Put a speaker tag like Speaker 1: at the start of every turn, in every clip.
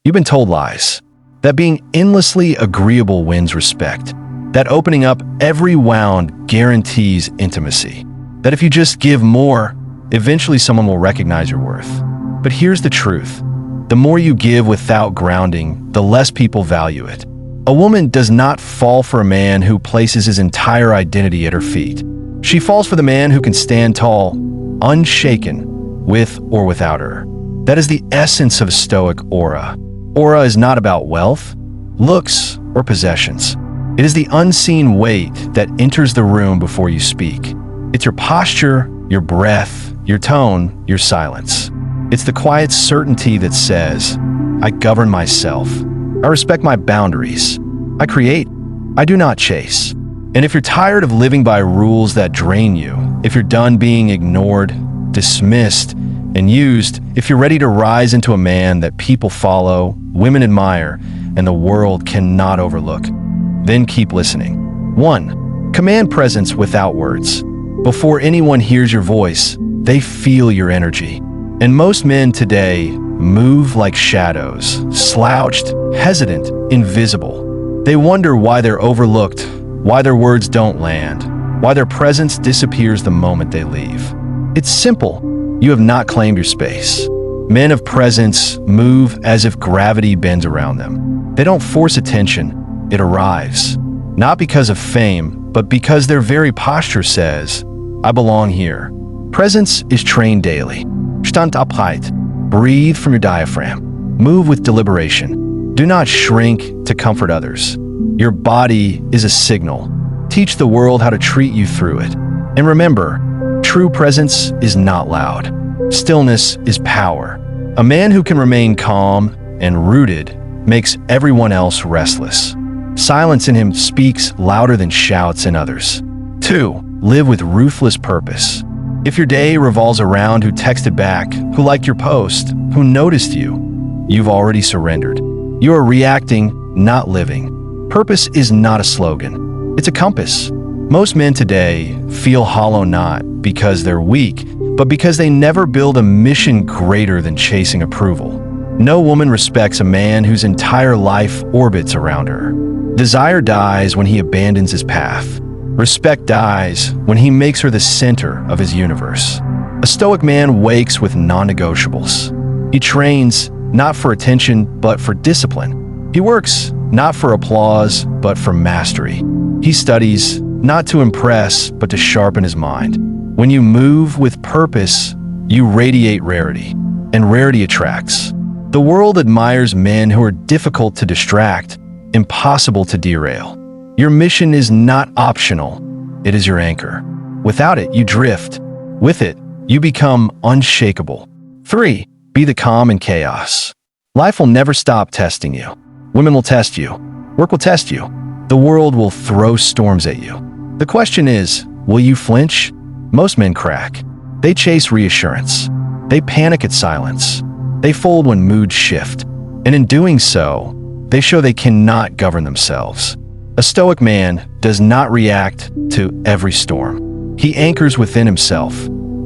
Speaker 1: You've been told lies. That being endlessly agreeable wins respect. That opening up every wound guarantees intimacy. That if you just give more, eventually someone will recognize your worth. But here's the truth. The more you give without grounding, the less people value it. A woman does not fall for a man who places his entire identity at her feet. She falls for the man who can stand tall, unshaken, with or without her. That is the essence of a Stoic aura. Aura is not about wealth, looks, or possessions. It is the unseen weight that enters the room before you speak. It's your posture, your breath, your tone, your silence. It's the quiet certainty that says, I govern myself. I respect my boundaries. I create. I do not chase. And if you're tired of living by rules that drain you, if you're done being ignored, dismissed, and used, if you're ready to rise into a man that people follow, women admire, and the world cannot overlook, then keep listening. 1. Command presence without words. Before anyone hears your voice, they feel your energy. And most men today move like shadows, slouched, hesitant, invisible. They wonder why they're overlooked, why their words don't land, why their presence disappears the moment they leave. It's simple. You have not claimed your space. Men of presence move as if gravity bends around them. They don't force attention, it arrives. Not because of fame, but because their very posture says, I belong here. Presence is trained daily. Stand upright. Breathe from your diaphragm. Move with deliberation. Do not shrink to comfort others. Your body is a signal. Teach the world how to treat you through it. And remember, true presence is not loud. Stillness is power. A man who can remain calm and rooted makes everyone else restless. Silence in him speaks louder than shouts in others. 2. Live with ruthless purpose. If your day revolves around who texted back, who liked your post, who noticed you, you've already surrendered. You are reacting, not living. Purpose is not a slogan. It's a compass. Most men today feel hollow not because they're weak, but because they never build a mission greater than chasing approval. No woman respects a man whose entire life orbits around her. Desire dies when he abandons his path. Respect dies when he makes her the center of his universe. A Stoic man wakes with non-negotiables. He trains not for attention, but for discipline. He works not for applause, but for mastery. He studies not to impress, but to sharpen his mind. When you move with purpose, you radiate rarity, and rarity attracts. The world admires men who are difficult to distract, impossible to derail. Your mission is not optional, it is your anchor. Without it, you drift. With it, you become unshakable. 3. Be the calm in chaos. Life will never stop testing you. Women will test you. Work will test you. The world will throw storms at you. The question is, will you flinch? Most men crack. They chase reassurance. They panic at silence. They fold when moods shift. And in doing so, they show they cannot govern themselves. A Stoic man does not react to every storm. He anchors within himself.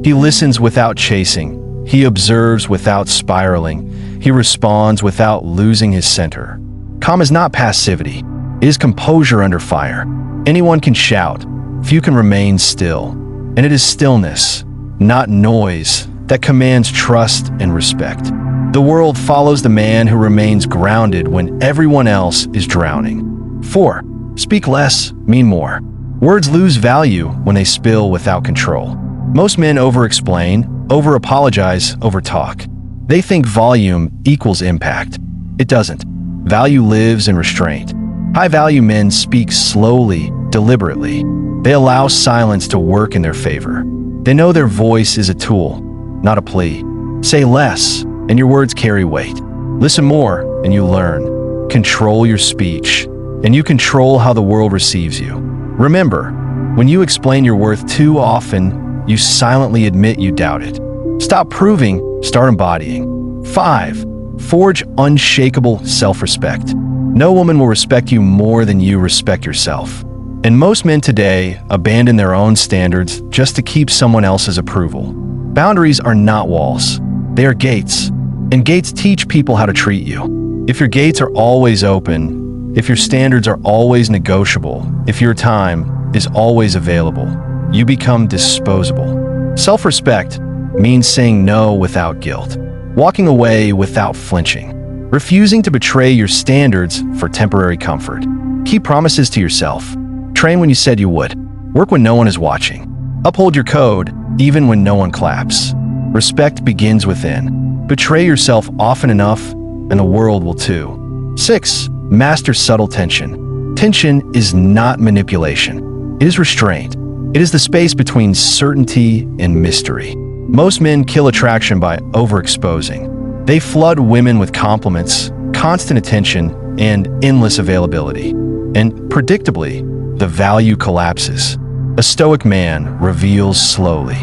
Speaker 1: He listens without chasing. He observes without spiraling. He responds without losing his center. Calm is not passivity. It is composure under fire. Anyone can shout. Few can remain still. And it is stillness, not noise, that commands trust and respect. The world follows the man who remains grounded when everyone else is drowning. 4. Speak less, mean more. Words lose value when they spill without control. Most men over-explain, over-apologize, over-talk. They think volume equals impact. It doesn't. Value lives in restraint. High-value men speak slowly, deliberately. They allow silence to work in their favor. They know their voice is a tool, not a plea. Say less, and your words carry weight. Listen more, and you learn. Control your speech, and you control how the world receives you. Remember, when you explain your worth too often, you silently admit you doubt it. Stop proving, start embodying. 5. Forge unshakable self-respect. No woman will respect you more than you respect yourself. And most men today abandon their own standards just to keep someone else's approval. Boundaries are not walls. They are gates. And gates teach people how to treat you. If your gates are always open, if your standards are always negotiable, if your time is always available, you become disposable. Self-respect means saying no without guilt, walking away without flinching, refusing to betray your standards for temporary comfort. Keep promises to yourself. Train when you said you would. Work when no one is watching. Uphold your code even when no one claps. Respect begins within. Betray yourself often enough, and the world will too. 6. Master subtle tension. Tension is not manipulation. It is restraint. It is the space between certainty and mystery. Most men kill attraction by overexposing. They flood women with compliments, constant attention, and endless availability. And predictably, the value collapses. A Stoic man reveals slowly.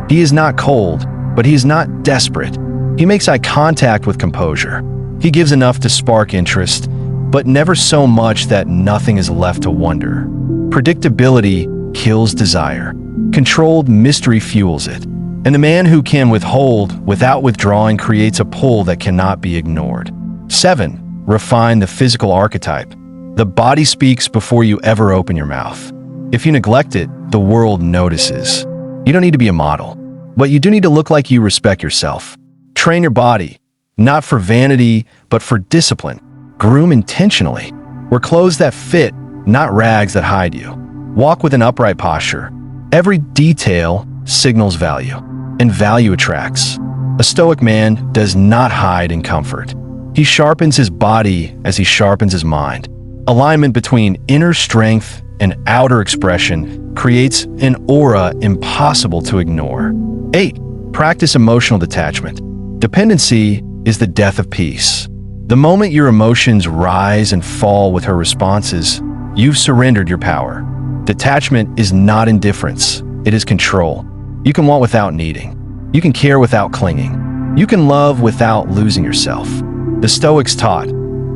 Speaker 1: He is not cold, but he is not desperate. He makes eye contact with composure. He gives enough to spark interest, but never so much that nothing is left to wonder. Predictability kills desire. Controlled mystery fuels it. And the man who can withhold without withdrawing creates a pull that cannot be ignored. 7. Refine the physical archetype. The body speaks before you ever open your mouth. If you neglect it, the world notices. You don't need to be a model, but you do need to look like you respect yourself. Train your body, not for vanity, but for discipline. Groom intentionally. Wear clothes that fit, not rags that hide you. Walk with an upright posture. Every detail signals value, and value attracts. A Stoic man does not hide in comfort. He sharpens his body as he sharpens his mind. Alignment between inner strength and outer expression creates an aura impossible to ignore. 8. Practice emotional detachment. Dependency is the death of peace. The moment your emotions rise and fall with her responses, you've surrendered your power. Detachment is not indifference, it is control. You can want without needing. You can care without clinging. You can love without losing yourself. The Stoics taught,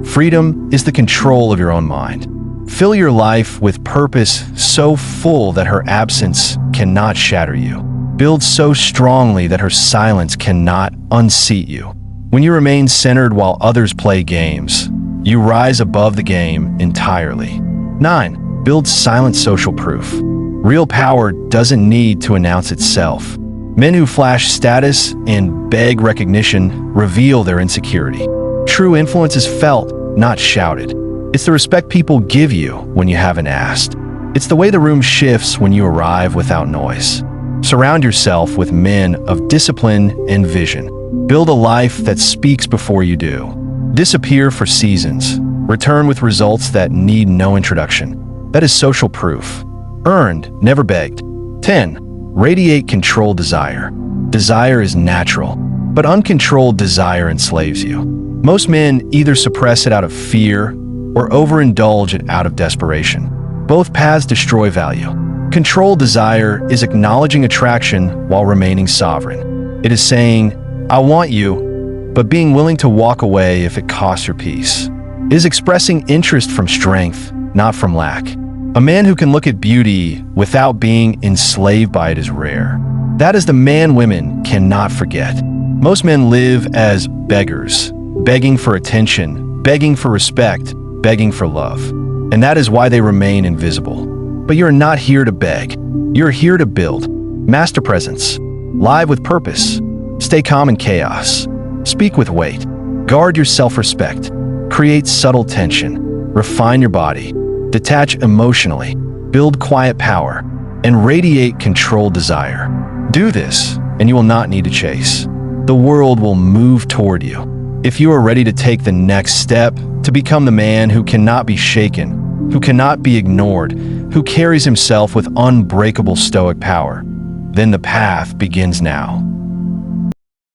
Speaker 1: freedom is the control of your own mind. Fill your life with purpose so full that her absence cannot shatter you. Build so strongly that her silence cannot unseat you. When you remain centered while others play games, you rise above the game entirely. 9. Build silent social proof. Real power doesn't need to announce itself. Men who flash status and beg recognition reveal their insecurity. True influence is felt, not shouted. It's the respect people give you when you haven't asked. It's the way the room shifts when you arrive without noise. Surround yourself with men of discipline and vision. Build a life that speaks before you do. Disappear for seasons. Return with results that need no introduction. That is social proof. Earned, never begged. 10. Radiate controlled desire. Desire is natural, but uncontrolled desire enslaves you. Most men either suppress it out of fear or overindulge it out of desperation. Both paths destroy value. Controlled desire is acknowledging attraction while remaining sovereign. It is saying, I want you, but being willing to walk away if it costs your peace. It is expressing interest from strength, not from lack. A man who can look at beauty without being enslaved by it is rare. That is the man women cannot forget. Most men live as beggars, begging for attention, begging for respect, begging for love. And that is why they remain invisible. But you're not here to beg. You're here to build. Master presence. Live with purpose. Stay calm in chaos. Speak with weight. Guard your self-respect. Create subtle tension. Refine your body. Detach emotionally. Build quiet power. And radiate controlled desire. Do this, and you will not need to chase. The world will move toward you. If you are ready to take the next step, to become the man who cannot be shaken, who cannot be ignored, who carries himself with unbreakable Stoic power, then the path begins now.